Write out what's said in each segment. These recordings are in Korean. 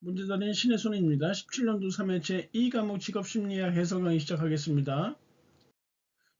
문제달인 신혜손입니다. 17년도 3회 제2과목 직업심리학 해설 강의 시작하겠습니다.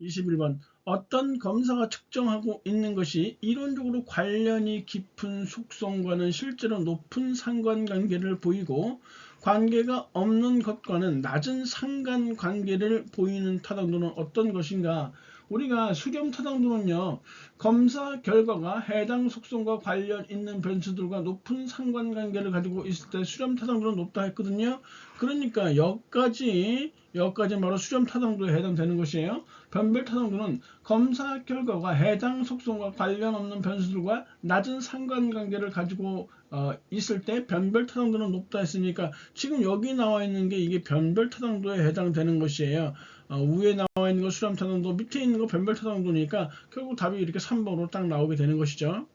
21번 어떤 검사가 측정하고 있는 것이 이론적으로 관련이 깊은 속성과는 실제로 높은 상관관계를 보이고 관계가 없는 것과는 낮은 상관관계를 보이는 타당도는 어떤 것인가? 우리가 수렴 타당도는요, 검사 결과가 해당 속성과 관련 있는 변수들과 높은 상관관계를 가지고 있을 때 수렴 타당도는 높다 했거든요. 그러니까 여기까지 바로 수렴 타당도에 해당되는 것이에요. 변별 타당도는 검사 결과가 해당 속성과 관련 없는 변수들과 낮은 상관관계를 가지고 있을 때 변별 타당도는 높다 했으니까 지금 여기 나와 있는 게 이게 변별 타당도에 해당되는 것이에요. 위에 나와 있는 거 수렴 타당도, 밑에 있는 거 변별 타당도니까 결국 답이 이렇게 3번으로 딱 나오게 되는 것이죠.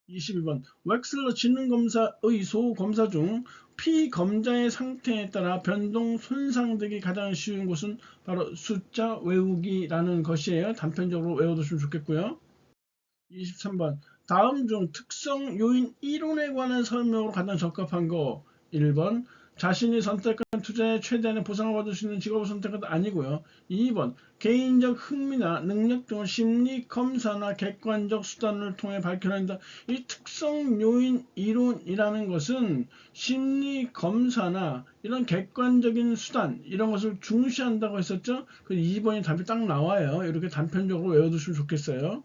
21번 웩슬러 지능검사의 소검사 중 피검자의 상태에 따라 변동 손상되기 가장 쉬운 곳은 바로 숫자 외우기라는 것이에요. 단편적으로 외워두시면 좋겠고요. 23번 다음 중 특성 요인 이론에 관한 설명으로 가장 적합한 거 1번 자신이 선택한 투자에 최대한의 보상을 받을 수 있는 직업을 선택한 것 아니고요. 2번 개인적 흥미나 능력 등을 심리 검사나 객관적 수단을 통해 밝혀낸다. 이 특성 요인 이론이라는 것은 심리 검사나 이런 객관적인 수단 이런 것을 중시한다고 했었죠. 그 2번이 답이 딱 나와요. 이렇게 단편적으로 외워두시면 좋겠어요.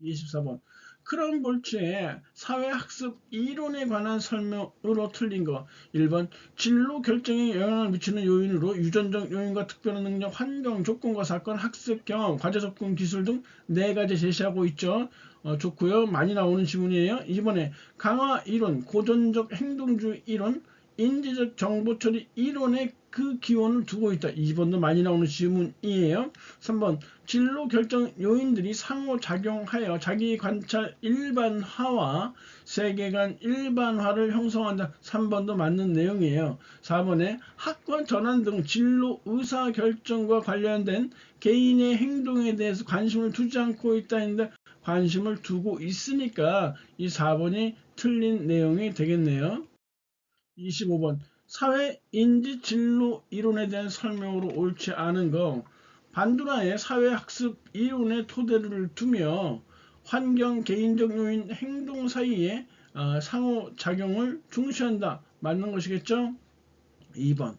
24번 크럼볼츠의 사회학습 이론에 관한 설명으로 틀린 거 1번 진로 결정에 영향을 미치는 요인으로 유전적 요인과 특별한 능력, 환경, 조건과 사건, 학습 경험, 과제 접근 기술 등 4가지 제시하고 있죠. 좋고요. 많이 나오는 지문이에요. 이번에 강화 이론, 고전적 행동주의 이론, 인지적 정보 처리 이론에 그 기원을 두고 있다. 2번도 많이 나오는 지문이에요. 3번 진로 결정 요인들이 상호작용하여 자기 관찰 일반화와 세계관 일반화를 형성한다. 3번도 맞는 내용이에요. 4번에 학관 전환 등 진로 의사결정과 관련된 개인의 행동에 대해서 관심을 두지 않고 있다 했는데 관심을 두고 있으니까 이 4번이 틀린 내용이 되겠네요. 25번 사회인지 진로 이론에 대한 설명으로 옳지 않은 거 반두라의 사회학습 이론의 토대를 두며 환경, 개인적 요인, 행동 사이에 상호작용을 중시한다. 맞는 것이겠죠? 2번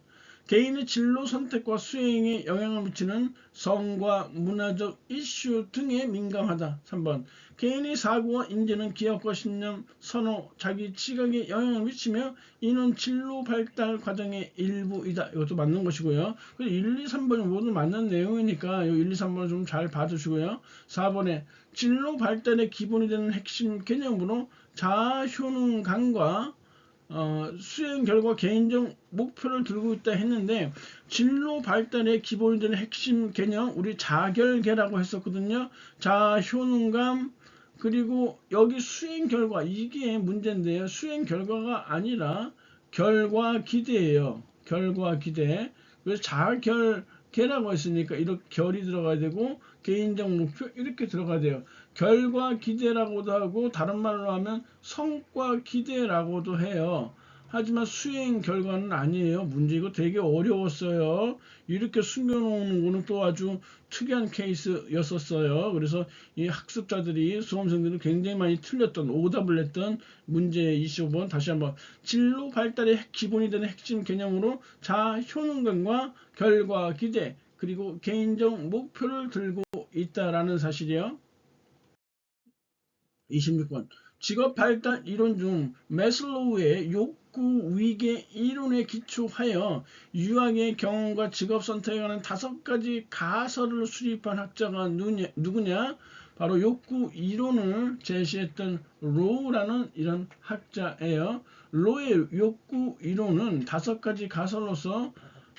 개인의 진로 선택과 수행에 영향을 미치는 성과 문화적 이슈 등에 민감하다. 3번 개인의 사고와 인지는 기억과 신념, 선호, 자기 지각에 영향을 미치며 이는 진로 발달 과정의 일부이다. 이것도 맞는 것이고요. 1, 2, 3번이 모두 맞는 내용이니까 이 1, 2, 3번을 좀 잘 봐주시고요. 4번에 진로 발달의 기본이 되는 핵심 개념으로 자아효능감과 수행 결과 개인적 목표를 들고 있다 했는데 진로 발달의 기본이 되는 핵심 개념 우리 자결계라고 했었거든요. 자효능감 그리고 여기 수행 결과 이게 문제인데요. 수행 결과가 아니라 결과 기대예요. 결과 기대. 그래서 자결계라고 했으니까 이렇게 결이 들어가야 되고 개인적 목표 이렇게 들어가야 돼요. 결과 기대라고도 하고 다른 말로 하면 성과 기대라고도 해요. 하지만 수행 결과는 아니에요. 문제 이거 되게 어려웠어요. 이렇게 숨겨놓는 거는 또 아주 특이한 케이스였었어요. 그래서 이 학습자들이 수험생들은 굉장히 많이 틀렸던 오답을 냈던 문제 25번 다시 한번 진로 발달의 기본이 되는 핵심 개념으로 자효능감과 결과 기대 그리고 개인적 목표를 들고 있다라는 사실이요. 26번 직업 발달 이론 중 매슬로우의 욕구 위계 이론에 기초하여 유학의 경험과 직업 선택에 관한 5가지 가설을 수립한 학자가 누구냐? 바로 욕구 이론을 제시했던 로우라는 이런 학자예요. 로우의 욕구 이론은 5가지 가설로서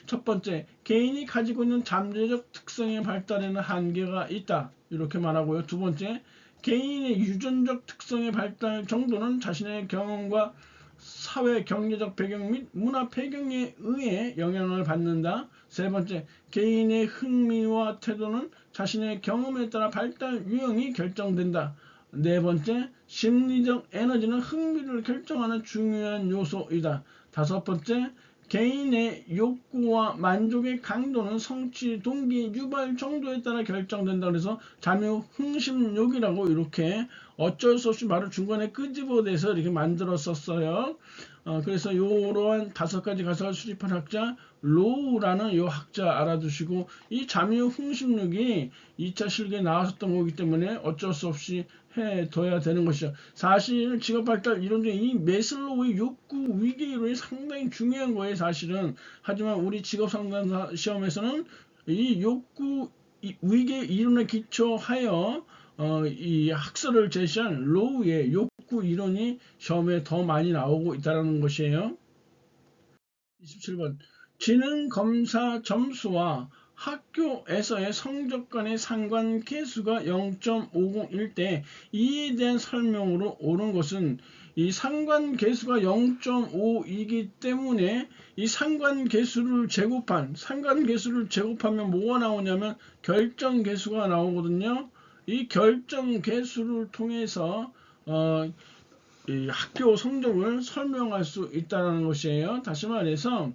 첫 번째, 개인이 가지고 있는 잠재적 특성의 발달에는 한계가 있다. 이렇게 말하고요. 두 번째, 개인의 유전적 특성의 발달 정도는 자신의 경험과 사회 경제적 배경 및 문화 배경에 의해 영향을 받는다. 세 번째, 개인의 흥미와 태도는 자신의 경험에 따라 발달 유형이 결정된다. 네 번째, 심리적 에너지는 흥미를 결정하는 중요한 요소이다. 다섯 번째, 개인의 욕구와 만족의 강도는 성취, 동기, 유발 정도에 따라 결정된다. 그래서 잠유, 흥심욕이라고 이렇게 어쩔 수 없이 말을 중간에 끄집어내서 이렇게 만들었었어요. 그래서 요러한 다섯 가지 가설을 수립한 학자 로우라는 요 학자 알아두시고, 이 잠유 흥심욕이 2차 실기에 나왔었던 거기 때문에 어쩔 수 없이 해둬야 되는 것이죠. 사실 직업발달 이론 중에 이 메슬로우의 욕구 위계 이론이 상당히 중요한 거예요, 사실은. 하지만 우리 직업상담사 시험에서는 이 욕구 위계 이론에 기초하여 이 학설을 제시한 로우의 욕구 이론이 시험에 더 많이 나오고 있다는 것이에요. 27번, 지능 검사 점수와 학교에서의 성적 간의 상관계수가 0.501 때 이에 대한 설명으로 옳은 것은, 이 상관계수가 0.5이기 때문에 이 상관계수를 제곱하면 뭐가 나오냐면 결정계수가 나오거든요. 이 결정계수를 통해서 이 학교 성적을 설명할 수 있다는 것이에요. 다시 말해서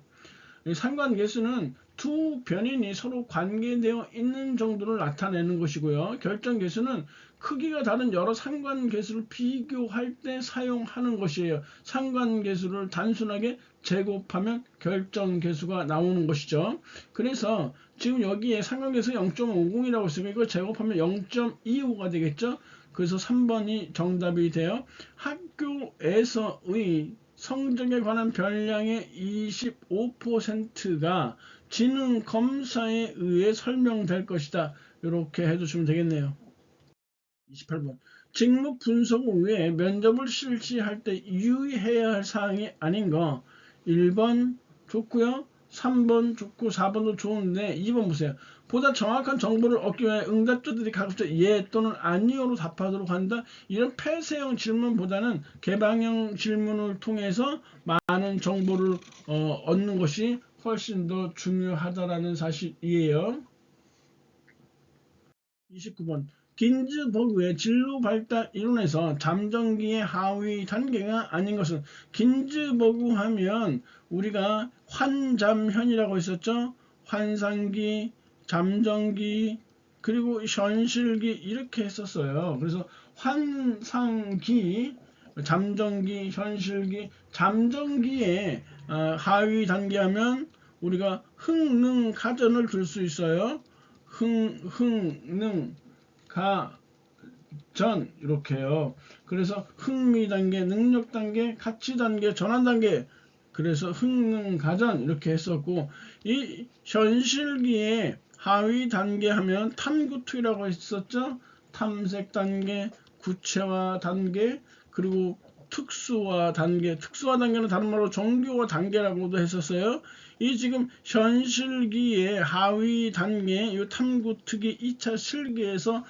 상관계수는 두 변인이 서로 관계되어 있는 정도를 나타내는 것이고요. 결정계수는 크기가 다른 여러 상관계수를 비교할 때 사용하는 것이에요. 상관계수를 단순하게 제곱하면 결정계수가 나오는 것이죠. 그래서 지금 여기에 상관계수 0.50이라고 했으니까 이걸 제곱하면 0.25가 되겠죠. 그래서 3번이 정답이 돼요. 학교에서의 성적에 관한 변량의 25%가 지능 검사에 의해 설명될 것이다. 이렇게 해두시면 되겠네요. 28번. 직무 분석 후에 면접을 실시할 때 유의해야 할 사항이 아닌가? 1번 좋고요. 3번 좋고 4번도 좋은데 2번 보세요. 보다 정확한 정보를 얻기 위해 응답자들이 가급적 예 또는 아니요로 답하도록 한다. 이런 폐쇄형 질문보다는 개방형 질문을 통해서 많은 정보를 얻는 것이 훨씬 더 중요하다라는 사실이에요. 29번. 긴즈버그의 진로 발달 이론에서 잠정기의 하위 단계가 아닌 것은, 긴즈버그 하면 우리가 환잠현이라고 했었죠. 환상기, 잠정기, 그리고 현실기 이렇게 했었어요. 그래서 환상기, 잠정기, 현실기, 잠정기의 하위 단계 하면 우리가 흥능가전을 들 수 있어요. 흥능 가전 이렇게요. 그래서 흥미 단계, 능력 단계, 가치 단계, 전환 단계. 그래서 흥능 가전 이렇게 했었고, 이 현실기의 하위 단계 하면 탐구투이라고 했었죠. 탐색 단계, 구체화 단계, 그리고 특수화 단계. 특수화 단계는 다른 말로 정교화 단계라고도 했었어요. 이 지금 현실기의 하위 단계, 이 탐구특위 2차 실기에서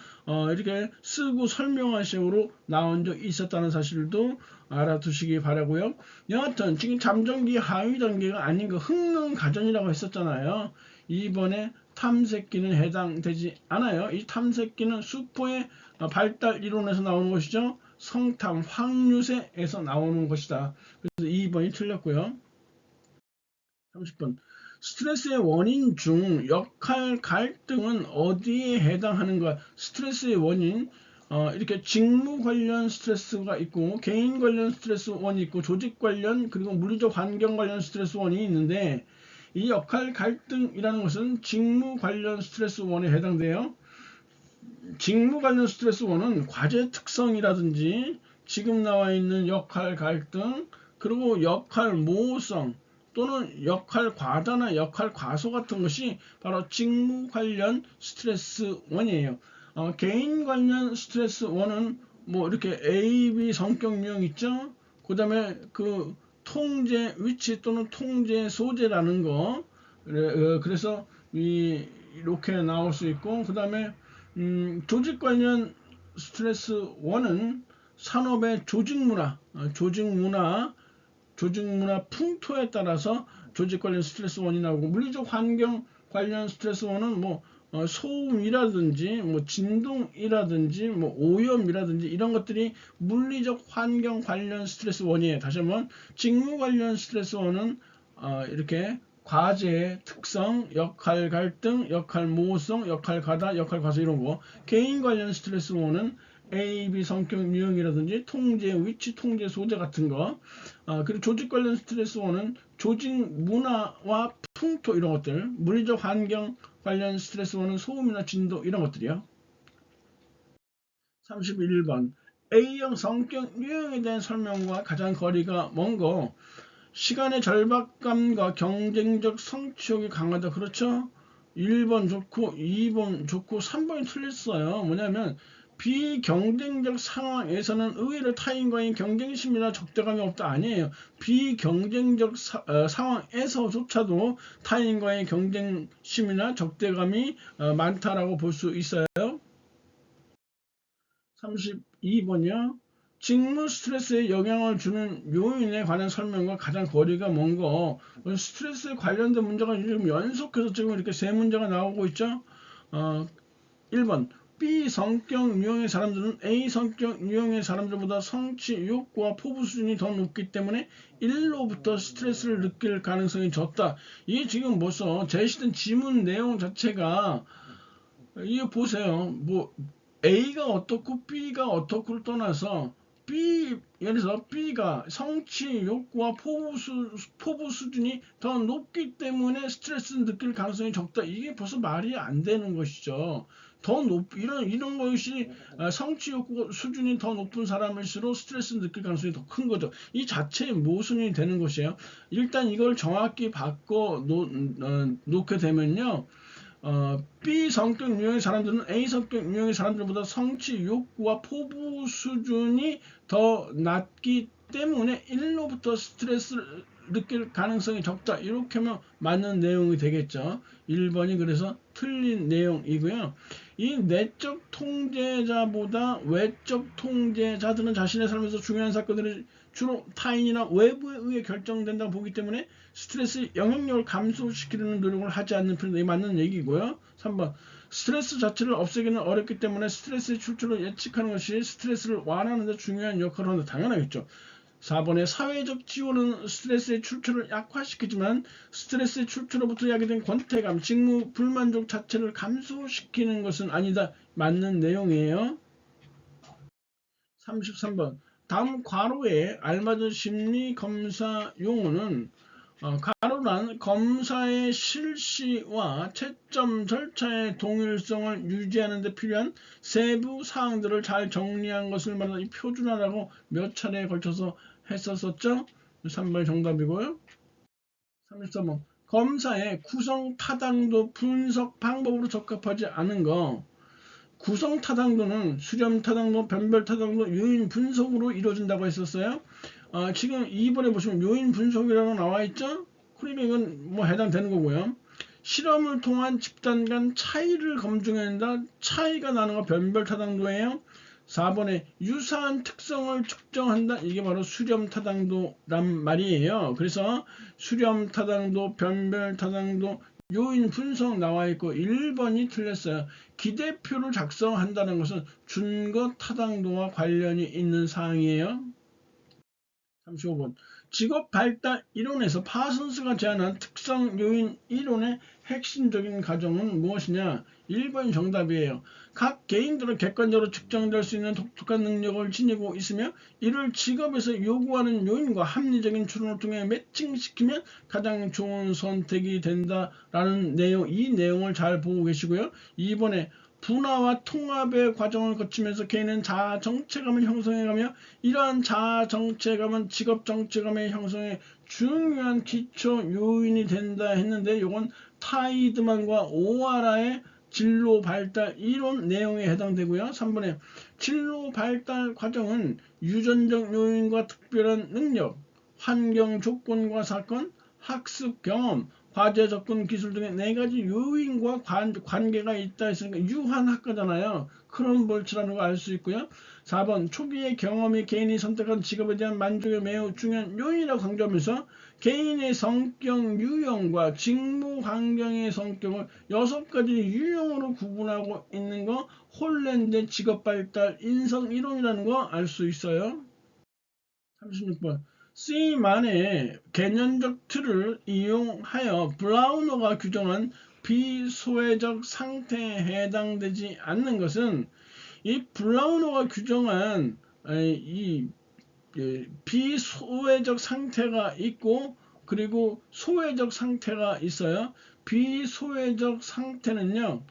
이렇게 쓰고 설명할 식으로 나온 적이 있었다는 사실도 알아두시기 바라고요. 여하튼 지금 잠정기 하위 단계가 아닌 그 흥능가전이라고 했었잖아요. 이번에 탐색기는 해당되지 않아요. 이 탐색기는 수포의 발달 이론에서 나오는 것이죠. 성탐, 확률세에서 나오는 것이다. 그래서 2번이 틀렸고요. 30번. 스트레스의 원인 중 역할 갈등은 어디에 해당하는가? 스트레스의 원인, 이렇게 직무 관련 스트레스가 있고, 개인 관련 스트레스 원이 있고, 조직 관련, 그리고 물리적 환경 관련 스트레스 원이 있는데, 이 역할 갈등이라는 것은 직무 관련 스트레스 원에 해당돼요. 직무 관련 스트레스 원은 과제 특성이라든지, 지금 나와 있는 역할 갈등, 그리고 역할 모호성, 또는 역할 과다나 역할 과소 같은 것이 바로 직무 관련 스트레스 원이에요. 개인 관련 스트레스 원은 뭐 이렇게 A, B 성격 유형 있죠. 그 다음에 그 통제 위치 또는 통제 소재라는 거. 그래서 이렇게 나올 수 있고, 그 다음에 조직 관련 스트레스 원은 산업의 조직 문화 풍토에 따라서 조직 관련 스트레스 원이 나오고, 물리적 환경 관련 스트레스 원은 뭐 소음이라든지 뭐 진동이라든지 뭐 오염이라든지 이런 것들이 물리적 환경 관련 스트레스 원이에요. 다시 한번 직무 관련 스트레스 원은 이렇게 과제의 특성, 역할 갈등, 역할 모호성, 역할 가다, 역할 과소 이런 거. 개인 관련 스트레스 원은 A, B 성격 유형이라든지 통제, 위치, 통제, 소재 같은 거. 그리고 조직 관련 스트레스 원은 조직 문화와 풍토 이런 것들. 물리적 환경 관련 스트레스 원은 소음이나 진도 이런 것들이요. 31번 A형 성격 유형에 대한 설명과 가장 거리가 먼 거. 시간의 절박감과 경쟁적 성취욕이 강하다. 그렇죠? 1번 좋고 2번 좋고 3번이 틀렸어요. 뭐냐면 비경쟁적 상황에서는 의외로 타인과의 경쟁심이나 적대감이 없다 아니에요. 비경쟁적 상황에서조차도 타인과의 경쟁심이나 적대감이 많다라고 볼 수 있어요. 32번이요. 직무 스트레스에 영향을 주는 요인에 관한 설명과 가장 거리가 먼 거. 스트레스에 관련된 문제가 지금 연속해서 지금 이렇게 세 문제가 나오고 있죠. 1번 B 성격 유형의 사람들은 A 성격 유형의 사람들보다 성취 욕구와 포부 수준이 더 높기 때문에 1로부터 스트레스를 느낄 가능성이 적다. 이게 지금 벌써 제시된 지문 내용 자체가 이거 보세요. 뭐 A가 어떻고 B가 어떻고를 떠나서 예를 들어서 B가 성취 욕구와 포부 수준이 더 높기 때문에 스트레스를 느낄 가능성이 적다. 이게 벌써 말이 안 되는 것이죠. 이런 것이 성취 욕구 수준이 더 높은 사람일수록 스트레스를 느낄 가능성이 더 큰 거죠. 이 자체의 모순이 되는 것이에요. 일단 이걸 정확히 바꿔 놓게 되면요. B 성격 유형의 사람들은 A 성격 유형의 사람들보다 성취 욕구와 포부 수준이 더 낮기 때문에 1로부터 스트레스를 느낄 가능성이 적다. 이렇게 하면 맞는 내용이 되겠죠. 1번이 그래서 틀린 내용이고요. 이 내적 통제자보다 외적 통제자들은 자신의 삶에서 중요한 사건들이 주로 타인이나 외부에 의해 결정된다고 보기 때문에 스트레스 영향력을 감소시키려는 노력을 하지 않는 편이 맞는 얘기고요. 3번 스트레스 자체를 없애기는 어렵기 때문에 스트레스의 출처를 예측하는 것이 스트레스를 완화하는 데 중요한 역할을 한다. 당연하겠죠. 4번의 사회적 지원은 스트레스의 출처를 약화시키지만 스트레스의 출처로부터 야기된 권태감, 직무 불만족 자체를 감소시키는 것은 아니다. 맞는 내용이에요. 33번 다음 괄호에 알맞은 심리 검사 용어는 괄호란 검사의 실시와 채점 절차의 동일성을 유지하는 데 필요한 세부 사항들을 잘 정리한 것을 말하는 이 표준화라고 몇 차례에 걸쳐서 했었었죠. 3번이 정답이고요. 33번 검사의 구성 타당도 분석 방법으로 적합하지 않은 거. 구성 타당도는 수렴 타당도, 변별 타당도, 요인 분석으로 이루어진다고 했었어요. 지금 2번에 보시면 요인 분석이라고 나와 있죠. 그러면 이건 뭐 해당되는 거고요. 실험을 통한 집단 간 차이를 검증한다. 차이가 나는 거 변별 타당도예요. 4번에 유사한 특성을 측정한다. 이게 바로 수렴 타당도란 말이에요. 그래서 수렴 타당도, 변별 타당도, 요인 분석 나와 있고 1번이 틀렸어요. 기대표를 작성한다는 것은 준거 타당도와 관련이 있는 사항이에요. 35번 직업 발달 이론에서 파슨스가 제안한 특성 요인 이론의 핵심적인 가정은 무엇이냐? 1번 정답이에요. 각 개인들은 객관적으로 측정될 수 있는 독특한 능력을 지니고 있으며 이를 직업에서 요구하는 요인과 합리적인 추론을 통해 매칭시키면 가장 좋은 선택이 된다라는 내용, 이 내용을 잘 보고 계시고요. 2번에 분화와 통합의 과정을 거치면서 개인은 자아 정체감을 형성해가며 이러한 자아 정체감은 직업 정체감의 형성에 중요한 기초 요인이 된다 했는데 이건 타이드만과 오하라의 진로 발달 이론 내용에 해당되고요. 3번에 진로 발달 과정은 유전적 요인과 특별한 능력, 환경 조건과 사건, 학습 경험, 과제 접근 기술 등의 네 가지 요인과 관계가 있다 했으니까 유한학과잖아요. 크롬볼츠라는 거 알 수 있고요. 4번 초기의 경험이 개인이 선택한 직업에 대한 만족에 매우 중요한 요인이라고 강조하면서 개인의 성격 유형과 직무 환경의 성격을 6가지 유형으로 구분하고 있는 거 홀랜드 직업 발달 인성 이론이라는 거 알 수 있어요. 36번 C만의 개념적 틀을 이용하여 브라우너가 규정한 비소외적 상태에 해당되지 않는 것은 이 브라우너가 규정한 이 비소외적 상태가 있고 그리고 소외적 상태가 있어요. 비소외적 상태는요.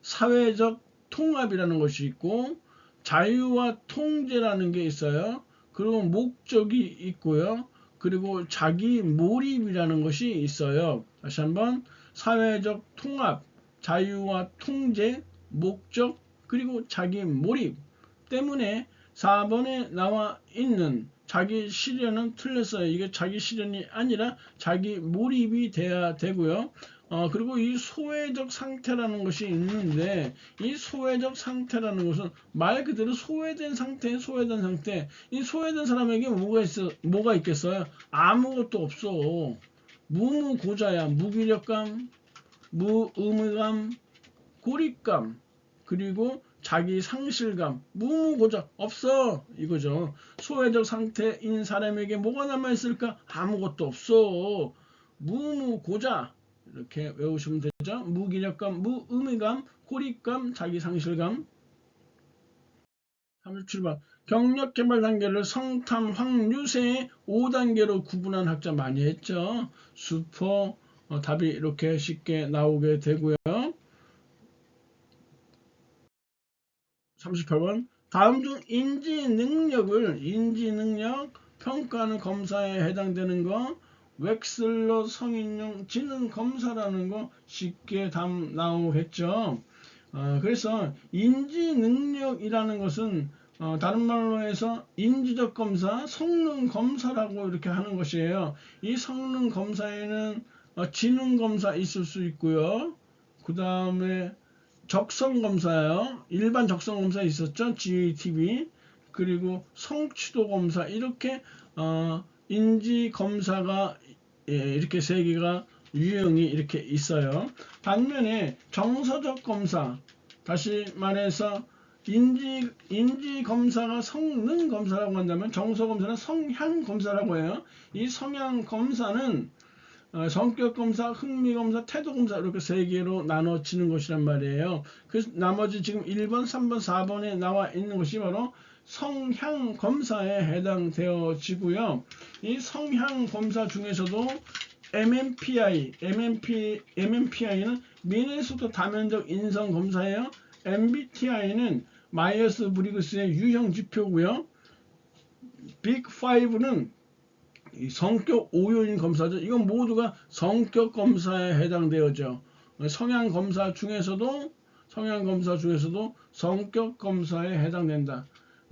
사회적 통합이라는 것이 있고 자유와 통제라는 게 있어요. 그리고 목적이 있고요. 그리고 자기 몰입이라는 것이 있어요. 다시 한번 사회적 통합, 자유와 통제, 목적, 그리고 자기 몰입 때문에 4번에 나와 있는 자기 실현은 틀렸어요. 이게 자기 실현이 아니라 자기 몰입이 돼야 되고요. 그리고 이 소외적 상태라는 것이 있는데 이 소외적 상태라는 것은 말 그대로 소외된 상태. 이 소외된 사람에게 뭐가 있겠어요? 아무것도 없어. 무무고자야. 무기력감, 무의무감, 고립감, 그리고 자기 상실감, 무무고자 없어 이거죠. 소외적 상태인 사람에게 뭐가 남아있을까? 아무것도 없어. 무무고자 이렇게 외우시면 되죠. 무기력감, 무의미감, 고립감, 자기 상실감. 37번 경력 개발 단계를 성탐, 확,유세 5단계로 구분한 학자 많이 했죠. 슈퍼 답이 이렇게 쉽게 나오게 되고요. 38번 다음 중 인지 능력 평가하는 검사에 해당되는 거 웩슬러 성인용 지능 검사라는 거 쉽게 답 나오겠죠. 그래서 인지 능력이라는 것은 다른 말로 해서 인지적 검사, 성능 검사라고 이렇게 하는 것이에요. 이 성능 검사에는 지능 검사 있을 수 있고요. 그 다음에 적성 검사요. 일반 적성 검사 있었죠. GATB. 그리고 성취도 검사 이렇게 인지 검사가 이렇게 세 개가 유형이 이렇게 있어요. 반면에 정서적 검사 다시 말해서 인지 검사가 성능 검사라고 한다면 정서 검사는 성향 검사라고 해요. 이 성향 검사는 성격 검사, 흥미 검사, 태도 검사 이렇게 세 개로 나눠지는 것이란 말이에요. 그래서 나머지 지금 1번, 3번, 4번에 나와 있는 것이 바로 성향 검사에 해당되어지고요. 이 성향 검사 중에서도 MMPI는 미네소타 다면적 인성 검사예요. MBTI는 마이어스 브리그스의 유형 지표고요. 빅5는 성격 5요인 검사죠. 이건 모두가 성격 검사에 해당되어져. 성향 검사 중에서도 성격 검사에 해당된다.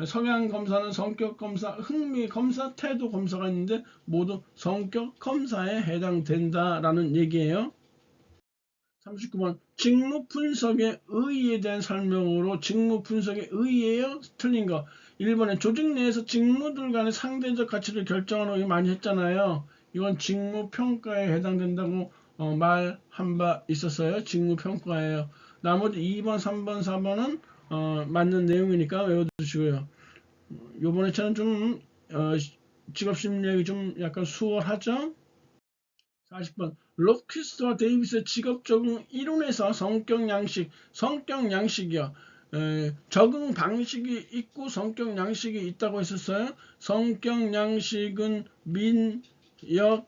성향 검사는 성격 검사, 흥미 검사, 태도 검사가 있는데 모두 성격 검사에 해당된다라는 얘기예요. 39번 직무 분석의 의의에 대한 설명으로 직무 분석의 의의예요? 틀린 거. 1번에 조직 내에서 직무들 간의 상대적 가치를 결정하는 거 많이 했잖아요. 이건 직무 평가에 해당된다고 말 한 바 있었어요. 직무 평가예요. 나머지 2번, 3번, 4번은 맞는 내용이니까 외워두시고요. 요번에 저는 좀 직업심리학이 좀 약간 수월하죠? 40번 로키스와 데이비스의 직업 적응 이론에서 성격 양식이요. 적응 방식이 있고 성격 양식이 있다고 했었어요. 성격 양식은 민, 역,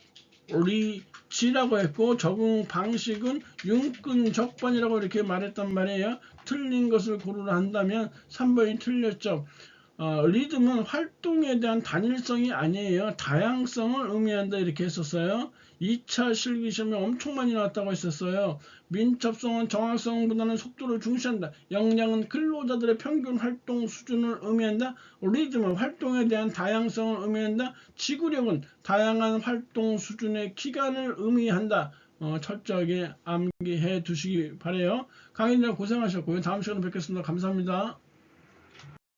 리, 지라고 했고 적응 방식은 윤근, 적반이라고 이렇게 말했단 말이에요. 틀린 것을 고르라 한다면 3번이 틀렸죠. 리듬은 활동에 대한 단일성이 아니에요. 다양성을 의미한다 이렇게 했었어요. 2차 실기시험에 엄청 많이 나왔다고 했었어요. 민첩성은 정확성보다는 속도를 중시한다. 역량은 근로자들의 평균 활동 수준을 의미한다. 리듬은 활동에 대한 다양성을 의미한다. 지구력은 다양한 활동 수준의 기간을 의미한다. 철저하게 암기해 두시기 바래요. 강의님 고생하셨고요. 다음 시간에 뵙겠습니다. 감사합니다.